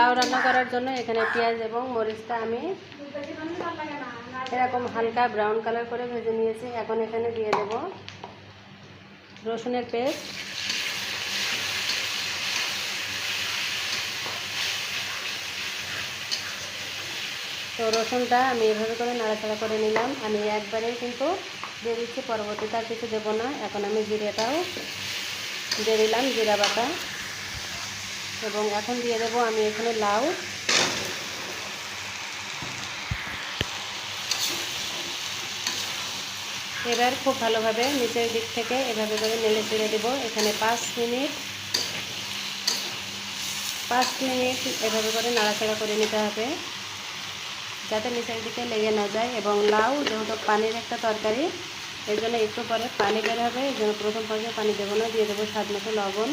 লাউ রান্না করার জন্য এখানে পেঁয়াজ এবং মরিচটা আমি এরকম হালকা ব্রাউন কালার করে ভেজে নিয়েছি। এখন এখানে দিয়ে দেব রসুনের পেস্ট, তো রসুনটা আমি এভাবে করে নাড়াচাড়া করে নিলাম। আমি একবারেই কিন্তু দিয়ে দিচ্ছি, পরবর্তীতে আর কিছু দেবো না। এখন আমি জিরেটাও দিয়ে দিলাম, জিরা বাটা, এবং এখন দিয়ে দেবো আমি এখানে লাউ। এবার খুব ভালোভাবে নিচের দিক থেকে এভাবে করে নেড়ে চেড়ে দেবো। এখানে 5 মিনিট এভাবে করে নাড়াচাড়া করে নিতে হবে, যাতে নিচের দিকে লেগে না যায়। এবং লাউ যেহেতু পানির একটা তরকারি, এর জন্য একটু পরে পানি বের হবে, এই জন্য প্রথম পর্যায়ে পানি দেবো না, দিয়ে দেবো স্বাদ মতো লবণ।